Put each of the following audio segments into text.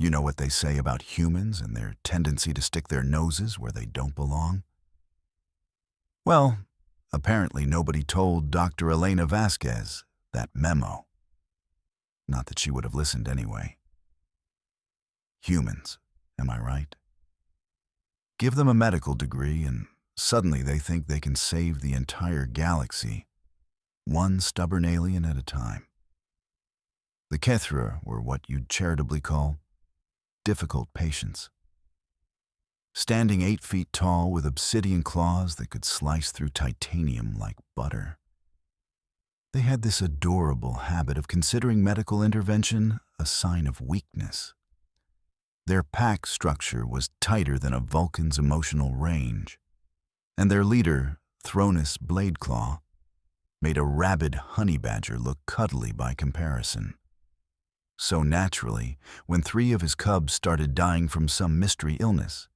You know what they say about humans and their tendency to stick their noses where they don't belong? Well, apparently nobody told Dr. Elena Vasquez that memo. Not that she would have listened anyway. Humans, am I right? Give them a medical degree and suddenly they think they can save the entire galaxy, one stubborn alien at a time. The kitha were what you'd charitably call difficult patients. Standing 8 feet tall with obsidian claws that could slice through titanium like butter. They had this adorable habit of considering medical intervention a sign of weakness. Their pack structure was tighter than a Vulcan's emotional range, and their leader, Thronus Bladeclaw, made a rabid honey badger look cuddly by comparison. So naturally, when 3 of his cubs started dying from some mystery illness,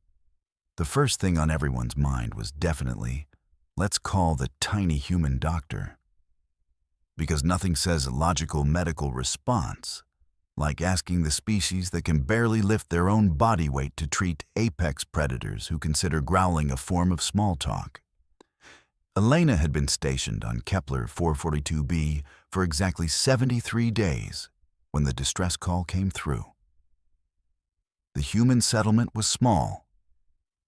the first thing on everyone's mind was definitely, let's call the tiny human doctor. Because nothing says a logical medical response like asking the species that can barely lift their own body weight to treat apex predators who consider growling a form of small talk. Elena had been stationed on Kepler 442b for exactly 73 days when the distress call came through. The human settlement was small,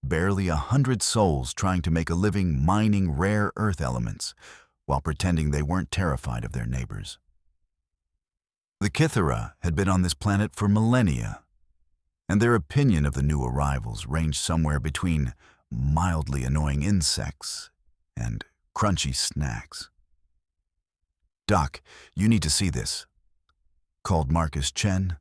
barely 100 souls trying to make a living mining rare earth elements while pretending they weren't terrified of their neighbors. The kitha had been on this planet for millennia, and their opinion of the new arrivals ranged somewhere between mildly annoying insects and crunchy snacks. "Doc, you need to see this," called Marcus Chen,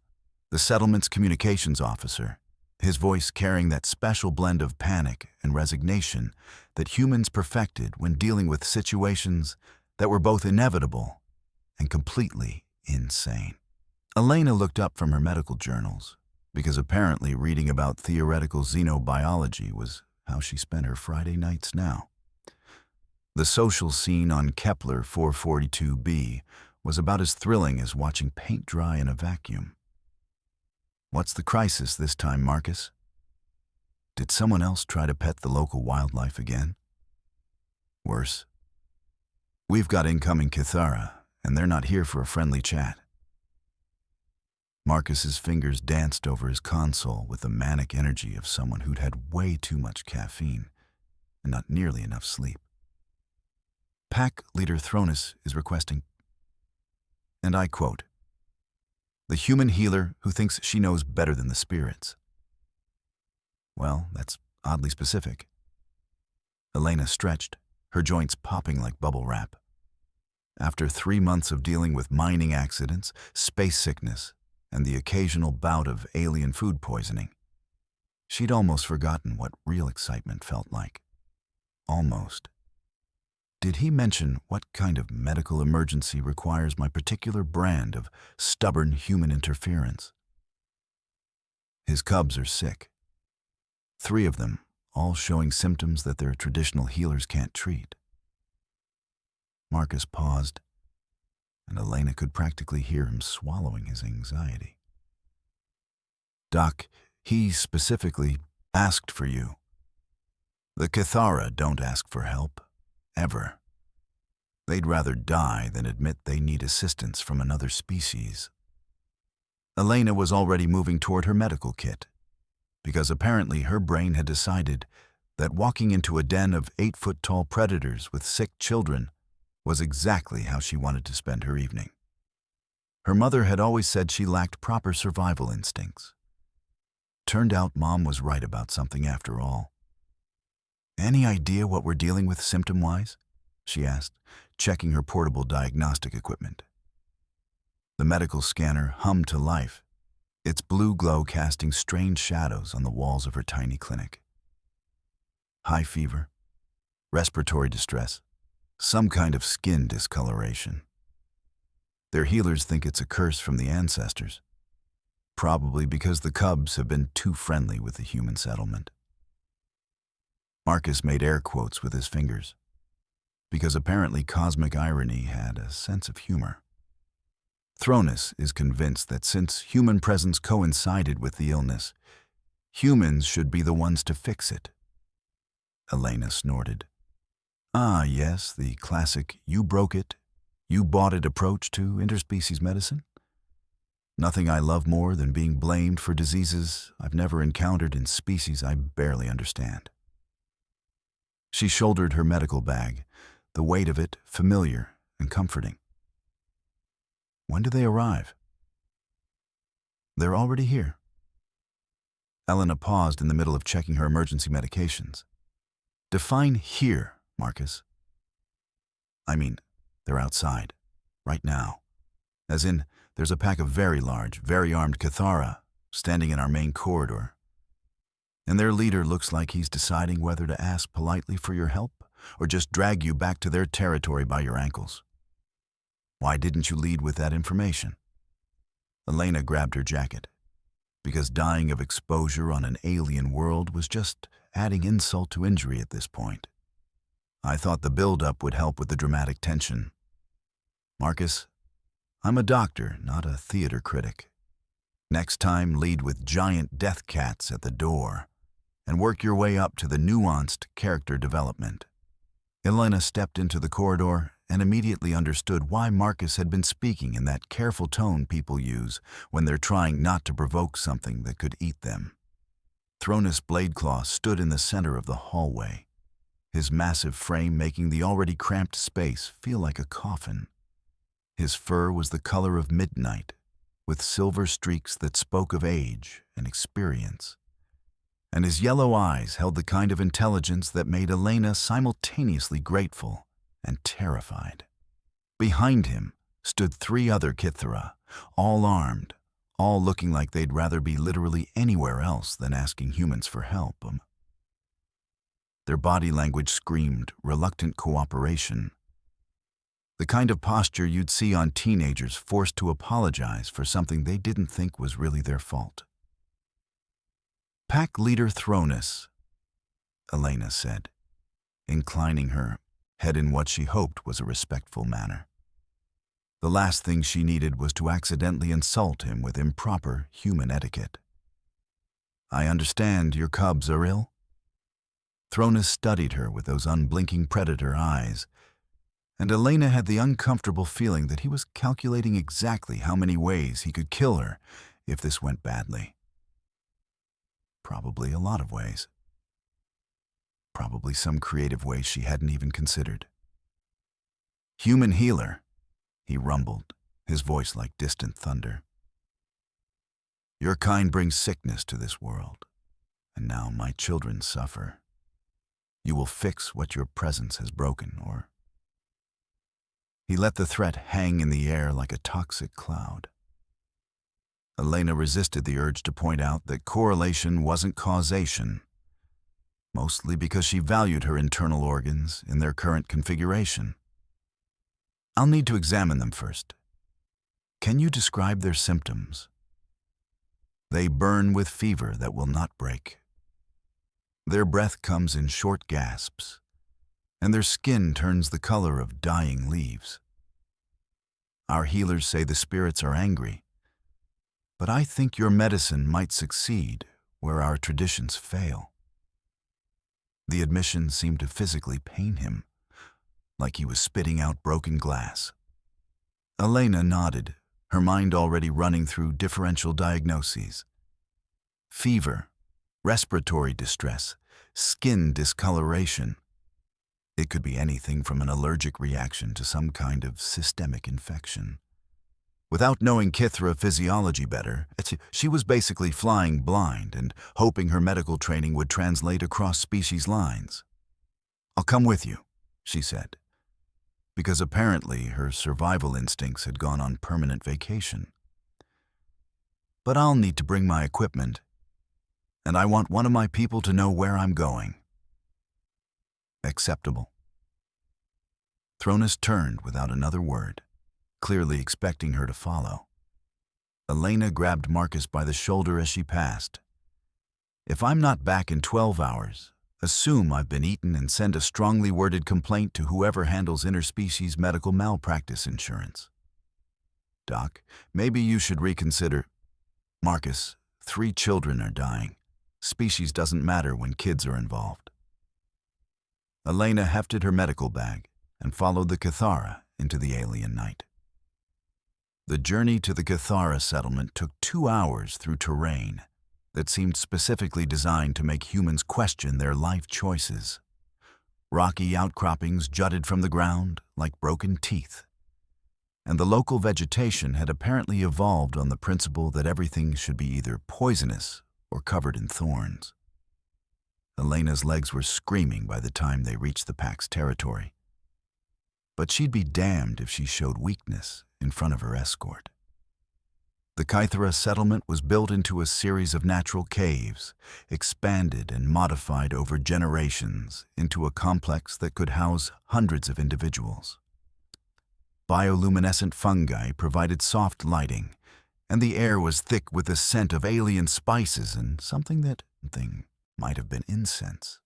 the settlement's communications officer, his voice carrying that special blend of panic and resignation that humans perfected when dealing with situations that were both inevitable and completely insane. Elena looked up from her medical journals, because apparently reading about theoretical xenobiology was how she spent her Friday nights now. The social scene on Kepler 442b was about as thrilling as watching paint dry in a vacuum. "What's the crisis this time, Marcus? Did someone else try to pet the local wildlife again? Worse. We've got incoming kitha, and they're not here for a friendly chat." Marcus's fingers danced over his console with the manic energy of someone who'd had way too much caffeine and not nearly enough sleep. "Pack Leader Thronus is requesting," and I quote, "the human healer who thinks she knows better than the spirits." Well, that's oddly specific. Elena stretched, her joints popping like bubble wrap. After 3 months of dealing with mining accidents, space sickness, and the occasional bout of alien food poisoning, she'd almost forgotten what real excitement felt like. Almost. Did he mention what kind of medical emergency requires my particular brand of stubborn human interference? His cubs are sick. 3 of them, all showing symptoms that their traditional healers can't treat. Marcus paused, and Elena could practically hear him swallowing his anxiety. "Doc, he specifically asked for you. The kitha don't ask for help, ever. They'd rather die than admit they need assistance from another species." Elena was already moving toward her medical kit, because apparently her brain had decided that walking into a den of 8-foot-tall predators with sick children was exactly how she wanted to spend her evening. Her mother had always said she lacked proper survival instincts. Turned out Mom was right about something after all. "Any idea what we're dealing with symptom-wise?" she asked, checking her portable diagnostic equipment. The medical scanner hummed to life, its blue glow casting strange shadows on the walls of her tiny clinic. High fever, respiratory distress, some kind of skin discoloration. Their healers think it's a curse from the ancestors, probably because the cubs have been too friendly with the human settlement. Marcus made air quotes with his fingers, because apparently cosmic irony had a sense of humor. Thronus is convinced that since human presence coincided with the illness, humans should be the ones to fix it. Elena snorted. Ah, yes, the classic "you broke it, you bought it" approach to interspecies medicine. Nothing I love more than being blamed for diseases I've never encountered in species I barely understand. She shouldered her medical bag, the weight of it familiar and comforting. When do they arrive? They're already here. Elena paused in the middle of checking her emergency medications. Define here, Marcus. I mean, they're outside, right now. As in, there's a pack of very large, very armed Kithara standing in our main corridor. And their leader looks like he's deciding whether to ask politely for your help or just drag you back to their territory by your ankles. Why didn't you lead with that information? Elena grabbed her jacket. Because dying of exposure on an alien world was just adding insult to injury at this point. I thought the build-up would help with the dramatic tension. Marcus, I'm a doctor, not a theater critic. Next time, lead with giant death cats at the door and work your way up to the nuanced character development. Elena stepped into the corridor and immediately understood why Marcus had been speaking in that careful tone people use when they're trying not to provoke something that could eat them. Thronus Bladeclaw stood in the center of the hallway, his massive frame making the already cramped space feel like a coffin. His fur was the color of midnight, with silver streaks that spoke of age and experience. And his yellow eyes held the kind of intelligence that made Elena simultaneously grateful and terrified. Behind him stood 3 other Kithara, all armed, all looking like they'd rather be literally anywhere else than asking humans for help. Their body language screamed reluctant cooperation. The kind of posture you'd see on teenagers forced to apologize for something they didn't think was really their fault. Pack Leader Thronus, Elena said, inclining her head in what she hoped was a respectful manner. The last thing she needed was to accidentally insult him with improper human etiquette. I understand your cubs are ill? Thronus studied her with those unblinking predator eyes, and Elena had the uncomfortable feeling that he was calculating exactly how many ways he could kill her if this went badly. Probably a lot of ways. Probably some creative ways she hadn't even considered. Human healer, he rumbled, his voice like distant thunder. Your kind brings sickness to this world, and now my children suffer. You will fix what your presence has broken, or... He let the threat hang in the air like a toxic cloud. Elena resisted the urge to point out that correlation wasn't causation, mostly because she valued her internal organs in their current configuration. I'll need to examine them first. Can you describe their symptoms? They burn with fever that will not break. Their breath comes in short gasps, and their skin turns the color of dying leaves. Our healers say the spirits are angry, but I think your medicine might succeed where our traditions fail. The admission seemed to physically pain him, like he was spitting out broken glass. Elena nodded, her mind already running through differential diagnoses. Fever, respiratory distress, skin discoloration. It could be anything from an allergic reaction to some kind of systemic infection. Without knowing Kithra physiology better, she was basically flying blind and hoping her medical training would translate across species lines. I'll come with you, she said, because apparently her survival instincts had gone on permanent vacation. But I'll need to bring my equipment, and I want one of my people to know where I'm going. Acceptable. Thronus turned without another word, clearly expecting her to follow. Elena grabbed Marcus by the shoulder as she passed. If I'm not back in 12 hours, assume I've been eaten and send a strongly worded complaint to whoever handles interspecies medical malpractice insurance. Doc, maybe you should reconsider. Marcus, 3 children are dying. Species doesn't matter when kids are involved. Elena hefted her medical bag and followed the Kithara into the alien night. The journey to the Kithara settlement took 2 hours through terrain that seemed specifically designed to make humans question their life choices. Rocky outcroppings jutted from the ground like broken teeth, and the local vegetation had apparently evolved on the principle that everything should be either poisonous or covered in thorns. Elena's legs were screaming by the time they reached the pack's territory, but she'd be damned if she showed weakness in front of her escort. The Kythera settlement was built into a series of natural caves, expanded and modified over generations into a complex that could house hundreds of individuals. Bioluminescent fungi provided soft lighting, and the air was thick with the scent of alien spices and something might have been incense.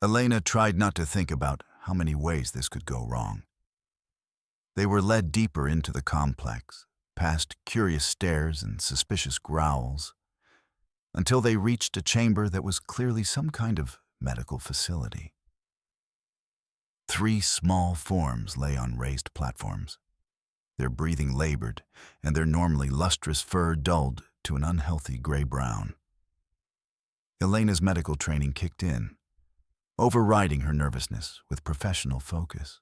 Elena tried not to think about how many ways this could go wrong. They were led deeper into the complex, past curious stares and suspicious growls, until they reached a chamber that was clearly some kind of medical facility. 3 small forms lay on raised platforms, their breathing labored and their normally lustrous fur dulled to an unhealthy gray-brown. Elena's medical training kicked in, overriding her nervousness with professional focus.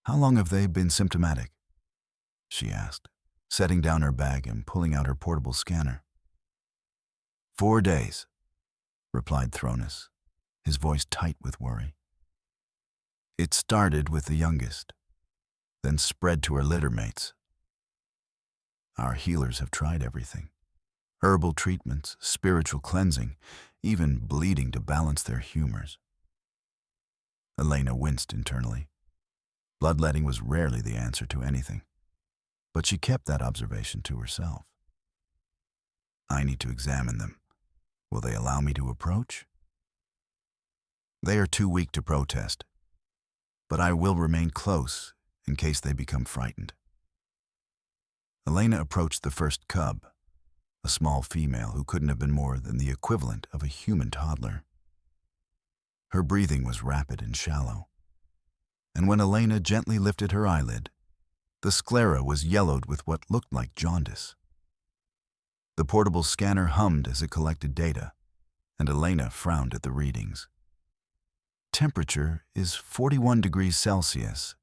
"How long have they been symptomatic?" she asked, setting down her bag and pulling out her portable scanner. 4 days, replied Thronus, his voice tight with worry. It started with the youngest, then spread to her littermates. Our healers have tried everything. Herbal treatments, spiritual cleansing, even bleeding to balance their humors. Elena winced internally. Bloodletting was rarely the answer to anything, but she kept that observation to herself. I need to examine them. Will they allow me to approach? They are too weak to protest, but I will remain close in case they become frightened. Elena approached the first cub, a small female who couldn't have been more than the equivalent of a human toddler. Her breathing was rapid and shallow, and when Elena gently lifted her eyelid, the sclera was yellowed with what looked like jaundice. The portable scanner hummed as it collected data, and Elena frowned at the readings. Temperature is 41 degrees Celsius.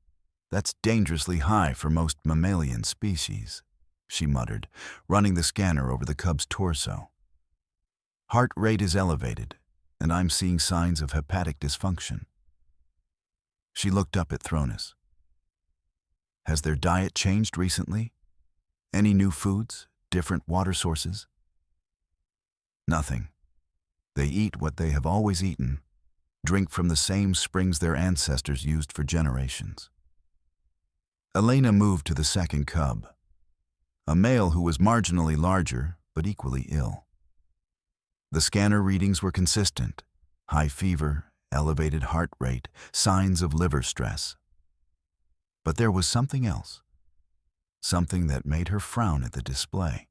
That's dangerously high for most mammalian species, she muttered, running the scanner over the cub's torso. Heart rate is elevated, and I'm seeing signs of hepatic dysfunction. She looked up at Thronus. Has their diet changed recently? Any new foods, different water sources? Nothing. They eat what they have always eaten, drink from the same springs their ancestors used for generations. Elena moved to the second cub, a male who was marginally larger but equally ill. The scanner readings were consistent: high fever, elevated heart rate, signs of liver stress. But there was something else, something that made her frown at the display.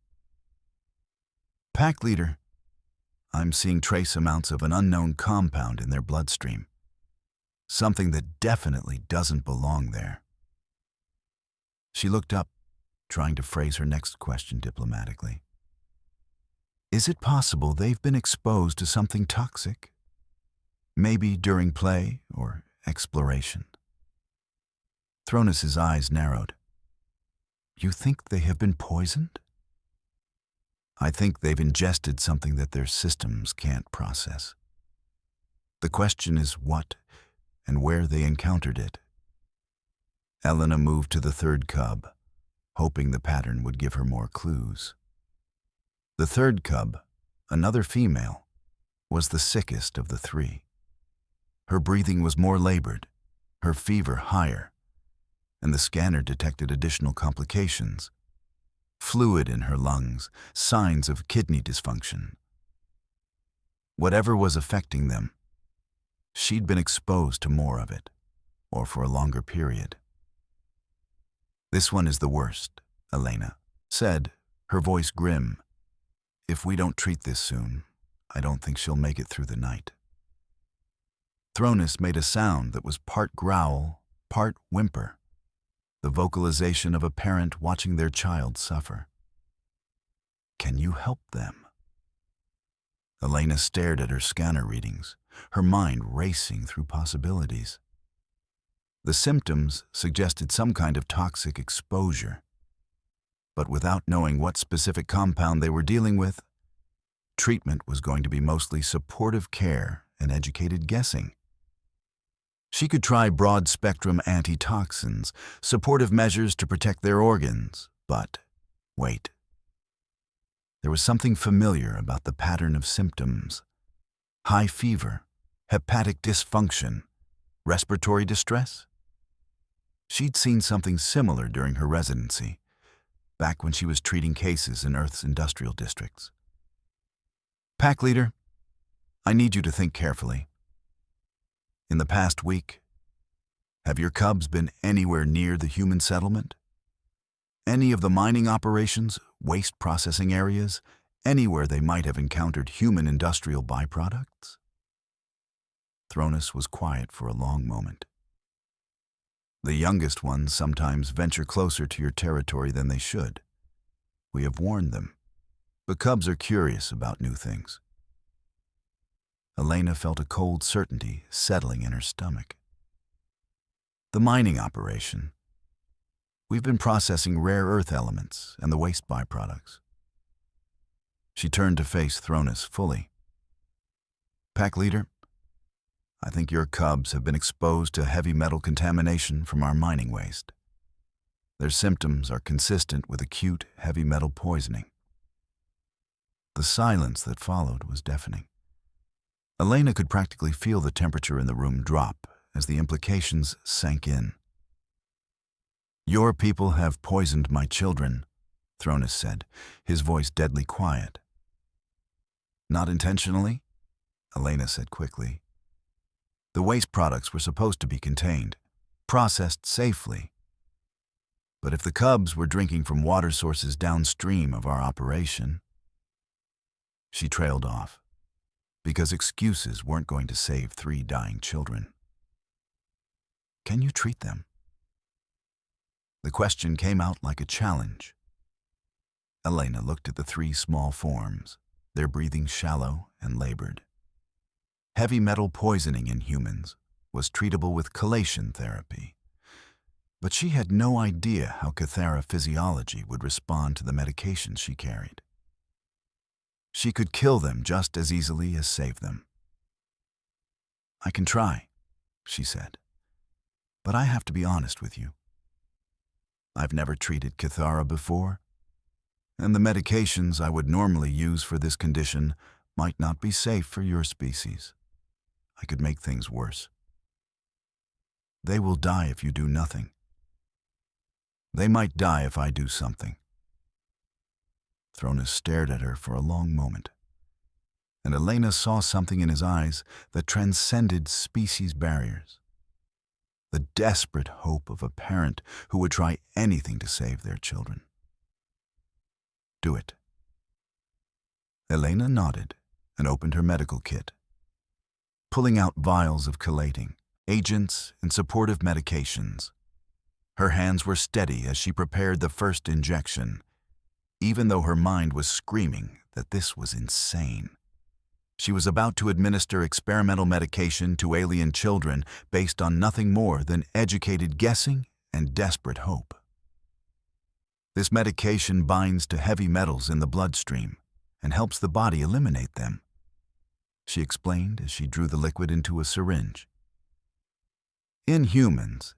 Pack leader, I'm seeing trace amounts of an unknown compound in their bloodstream, something that definitely doesn't belong there. She looked up, trying to phrase her next question diplomatically. Is it possible they've been exposed to something toxic? Maybe during play or exploration? Thronus's eyes narrowed. You think they have been poisoned? I think they've ingested something that their systems can't process. The question is what and where they encountered it. Elena moved to the third cub, hoping the pattern would give her more clues. The third cub, another female, was the sickest of the 3. Her breathing was more labored, her fever higher, and the scanner detected additional complications. Fluid in her lungs, signs of kidney dysfunction. Whatever was affecting them, she'd been exposed to more of it, or for a longer period. This one is the worst, Elena said, her voice grim. If we don't treat this soon, I don't think she'll make it through the night. Thronus made a sound that was part growl, part whimper, the vocalization of a parent watching their child suffer. Can you help them? Elena stared at her scanner readings, her mind racing through possibilities. The symptoms suggested some kind of toxic exposure, but without knowing what specific compound they were dealing with, treatment was going to be mostly supportive care and educated guessing. She could try broad-spectrum antitoxins, supportive measures to protect their organs, but wait. There was something familiar about the pattern of symptoms. High fever, hepatic dysfunction, respiratory distress? She'd seen something similar during her residency, back when she was treating cases in Earth's industrial districts. Pack leader, I need you to think carefully. In the past week, have your cubs been anywhere near the human settlement? Any of the mining operations, waste processing areas, anywhere they might have encountered human industrial byproducts? Thronus was quiet for a long moment. The youngest ones sometimes venture closer to your territory than they should. We have warned them, but cubs are curious about new things. Elena felt a cold certainty settling in her stomach. The mining operation. We've been processing rare earth elements and the waste byproducts. She turned to face Thronus fully. Pack leader, I think your cubs have been exposed to heavy metal contamination from our mining waste. Their symptoms are consistent with acute heavy metal poisoning. The silence that followed was deafening. Elena could practically feel the temperature in the room drop as the implications sank in. Your people have poisoned my children, Thronus said, his voice deadly quiet. Not intentionally, Elena said quickly. The waste products were supposed to be contained, processed safely. But if the cubs were drinking from water sources downstream of our operation, she trailed off, because excuses weren't going to save 3 dying children. Can you treat them? The question came out like a challenge. Elena looked at the 3 small forms, their breathing shallow and labored. Heavy metal poisoning in humans was treatable with chelation therapy, but she had no idea how Kithara physiology would respond to the medications she carried. She could kill them just as easily as save them. I can try, she said, but I have to be honest with you. I've never treated Kithara before, and the medications I would normally use for this condition might not be safe for your species. I could make things worse. They will die if you do nothing. They might die if I do something. Thronus stared at her for a long moment, and Elena saw something in his eyes that transcended species barriers. The desperate hope of a parent who would try anything to save their children. Do it. Elena nodded and opened her medical kit, pulling out vials of chelating, agents, and supportive medications. Her hands were steady as she prepared the first injection, even though her mind was screaming that this was insane. She was about to administer experimental medication to alien children based on nothing more than educated guessing and desperate hope. This medication binds to heavy metals in the bloodstream and helps the body eliminate them, she explained as she drew the liquid into a syringe. In humans,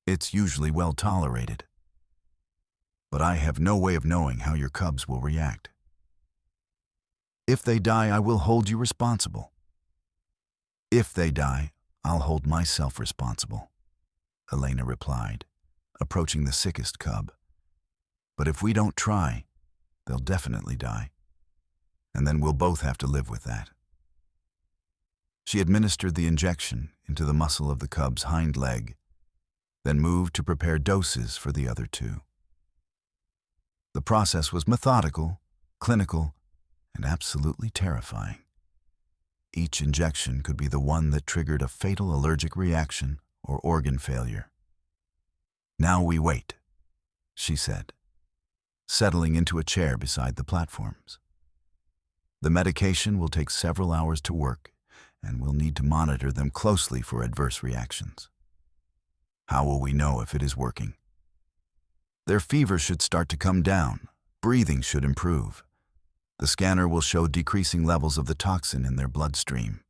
it's usually well tolerated. But I have no way of knowing how your cubs will react. If they die, I will hold you responsible. If they die, I'll hold myself responsible, Elena replied, approaching the sickest cub. But if we don't try, they'll definitely die. And then we'll both have to live with that. She administered the injection into the muscle of the cub's hind leg, then moved to prepare doses for the other two. The process was methodical, clinical, and absolutely terrifying. Each injection could be the one that triggered a fatal allergic reaction or organ failure. "Now we wait," she said, settling into a chair beside the platforms. "The medication will take several hours to work, and we'll need to monitor them closely for adverse reactions. How will we know if it is working? Their fever should start to come down, breathing should improve. The scanner will show decreasing levels of the toxin in their bloodstream."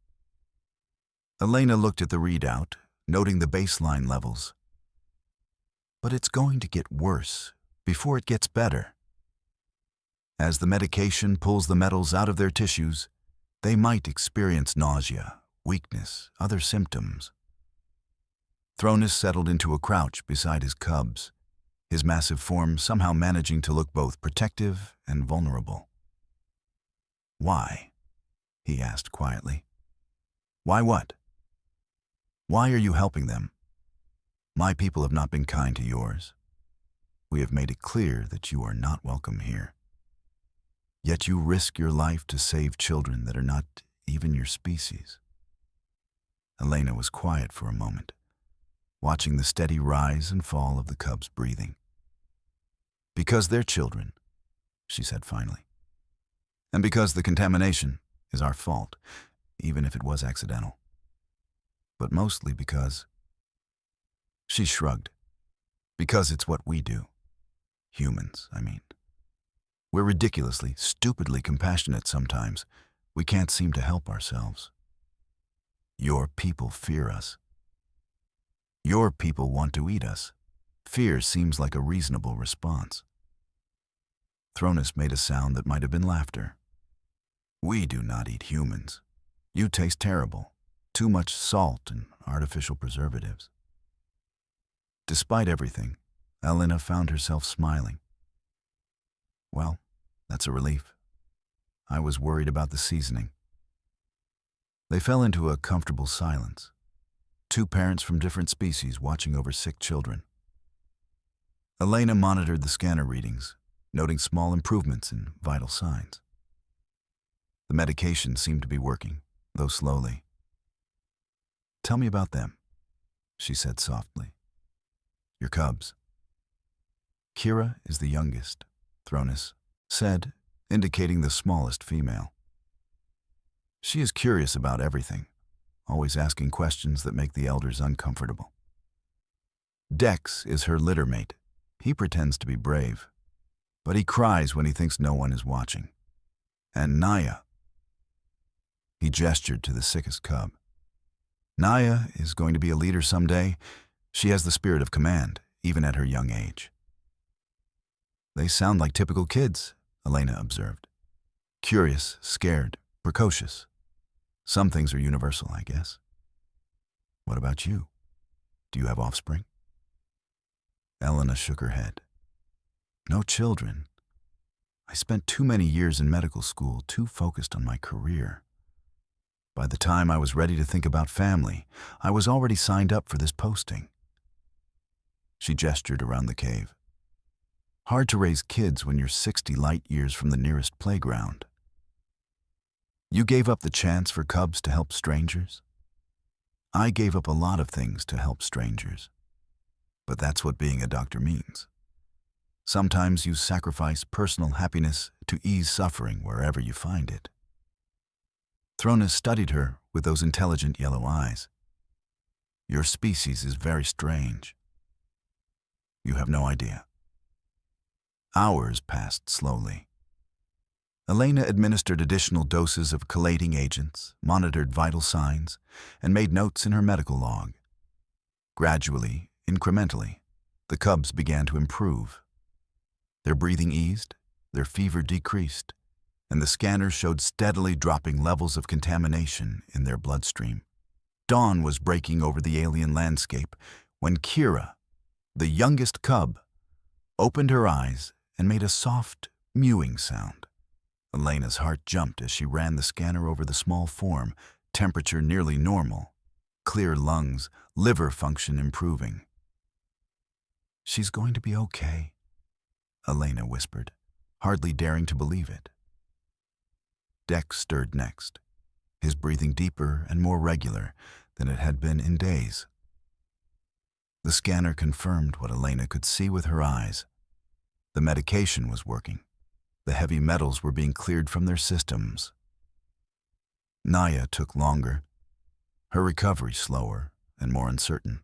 Elena looked at the readout, noting the baseline levels. "But it's going to get worse before it gets better. As the medication pulls the metals out of their tissues, they might experience nausea, weakness, other symptoms." Thronis settled into a crouch beside his cubs, his massive form somehow managing to look both protective and vulnerable. "Why?" he asked quietly. "Why what? Why are you helping them? My people have not been kind to yours. We have made it clear that you are not welcome here. Yet you risk your life to save children that are not even your species." Elena was quiet for a moment, watching the steady rise and fall of the cubs' breathing. "Because they're children," she said finally. "And because the contamination is our fault, even if it was accidental. But mostly because—" She shrugged. "Because it's what we do. Humans, I mean. We're ridiculously, stupidly compassionate sometimes. We can't seem to help ourselves. Your people fear us. Your people want to eat us. Fear seems like a reasonable response." Thronis made a sound that might have been laughter. "We do not eat humans. You taste terrible. Too much salt and artificial preservatives." Despite everything, Elena found herself smiling. "Well, that's a relief. I was worried about the seasoning." They fell into a comfortable silence, two parents from different species watching over sick children. Elena monitored the scanner readings, noting small improvements in vital signs. The medication seemed to be working, though slowly. "Tell me about them," she said softly. "Your cubs." "Kira is the youngest," Thronis said, indicating the smallest female. "She is curious about everything, always asking questions that make the elders uncomfortable. Dex is her litter mate. He pretends to be brave, but he cries when he thinks no one is watching. And Naya—" He gestured to the sickest cub. "Naya is going to be a leader someday. She has the spirit of command, even at her young age." "They sound like typical kids," Elena observed. "Curious, scared, precocious. Some things are universal, I guess. What about you? Do you have offspring?" Elena shook her head. "No children. I spent too many years in medical school, too focused on my career. By the time I was ready to think about family, I was already signed up for this posting." She gestured around the cave. "Hard to raise kids when you're 60 light years from the nearest playground. You gave up the chance for cubs to help strangers? I gave up a lot of things to help strangers. But that's what being a doctor means. Sometimes you sacrifice personal happiness to ease suffering wherever you find it." Thronis studied her with those intelligent yellow eyes. "Your species is very strange. You have no idea." Hours passed slowly. Elena administered additional doses of chelating agents, monitored vital signs, and made notes in her medical log. Gradually, incrementally, the cubs began to improve. Their breathing eased, their fever decreased, and the scanner showed steadily dropping levels of contamination in their bloodstream. Dawn was breaking over the alien landscape when Kira, the youngest cub, opened her eyes and made a soft, mewing sound. Elena's heart jumped as she ran the scanner over the small form, temperature nearly normal, clear lungs, liver function improving. She's going to be okay, Elena whispered, hardly daring to believe it. Dex stirred next, his breathing deeper and more regular than it had been in days. The scanner confirmed what Elena could see with her eyes. The medication was working. The heavy metals were being cleared from their systems. Naya took longer, her recovery slower and more uncertain.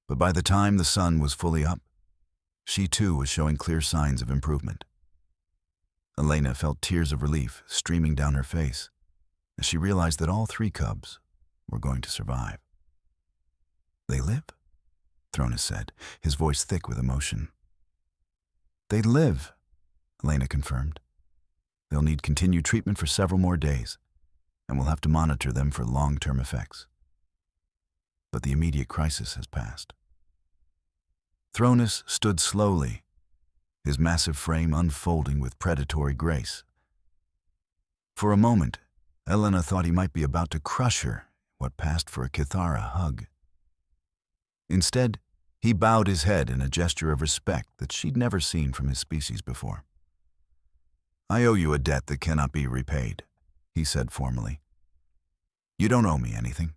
But by the time the sun was fully up, she too was showing clear signs of improvement. Elena felt tears of relief streaming down her face as she realized that all three cubs were going to survive. "They live?" Thronus said, his voice thick with emotion. "They live," Elena confirmed. "They'll need continued treatment for several more days, and we'll have to monitor them for long-term effects. But the immediate crisis has passed." Thronus stood slowly, his massive frame unfolding with predatory grace. For a moment, Elena thought he might be about to crush her, what passed for a Kithara hug. Instead, he bowed his head in a gesture of respect that she'd never seen from his species before. "I owe you a debt that cannot be repaid," he said formally. "You don't owe me anything.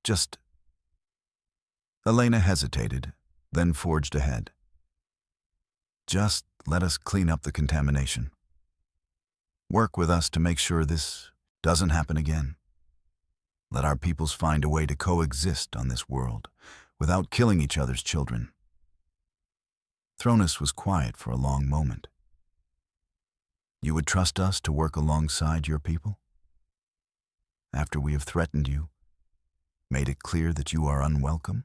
Just—" Elena hesitated, then forged ahead. "Just let us clean up the contamination. Work with us to make sure this doesn't happen again. Let our peoples find a way to coexist on this world without killing each other's children." Thronus was quiet for a long moment. "You would trust us to work alongside your people? After we have threatened you, made it clear that you are unwelcome?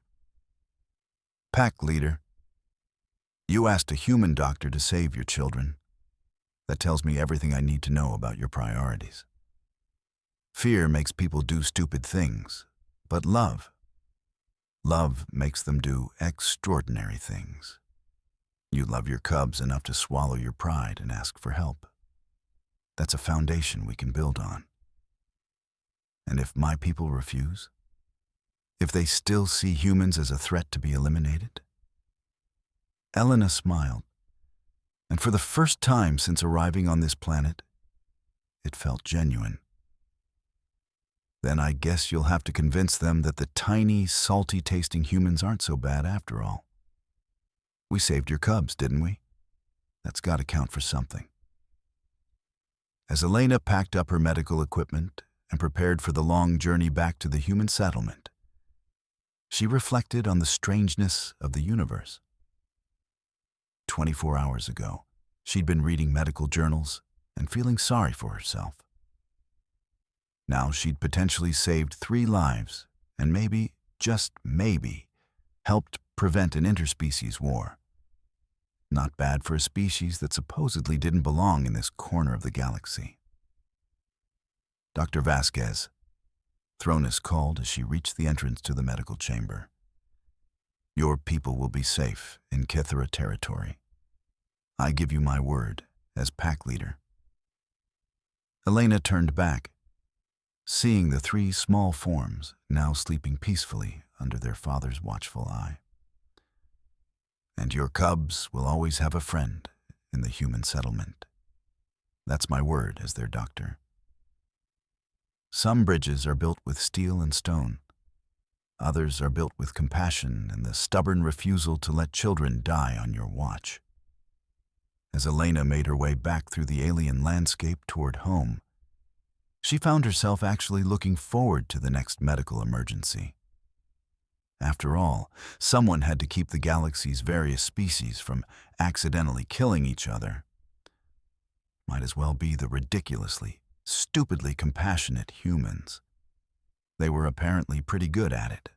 Pack leader, you asked a human doctor to save your children. That tells me everything I need to know about your priorities. Fear makes people do stupid things, but love makes them do extraordinary things. You love your cubs enough to swallow your pride and ask for help. That's a foundation we can build on. And if my people refuse, if they still see humans as a threat to be eliminated?" Elena smiled, and for the first time since arriving on this planet, it felt genuine. "Then I guess you'll have to convince them that the tiny, salty-tasting humans aren't so bad after all. We saved your cubs, didn't we? That's got to count for something." As Elena packed up her medical equipment and prepared for the long journey back to the human settlement, she reflected on the strangeness of the universe. 24 hours ago, she'd been reading medical journals and feeling sorry for herself. Now she'd potentially saved 3 lives and maybe, just maybe, helped prevent an interspecies war. Not bad for a species that supposedly didn't belong in this corner of the galaxy. "Dr. Vasquez," Thronus called as she reached the entrance to the medical chamber. "Your people will be safe in Kithara territory. I give you my word as pack leader." Elena turned back, seeing the 3 small forms now sleeping peacefully under their father's watchful eye. "And your cubs will always have a friend in the human settlement. That's my word as their doctor. Some bridges are built with steel and stone. Others are built with compassion and the stubborn refusal to let children die on your watch." As Elena made her way back through the alien landscape toward home, she found herself actually looking forward to the next medical emergency. After all, someone had to keep the galaxy's various species from accidentally killing each other. Might as well be the ridiculously, stupidly compassionate humans. They were apparently pretty good at it.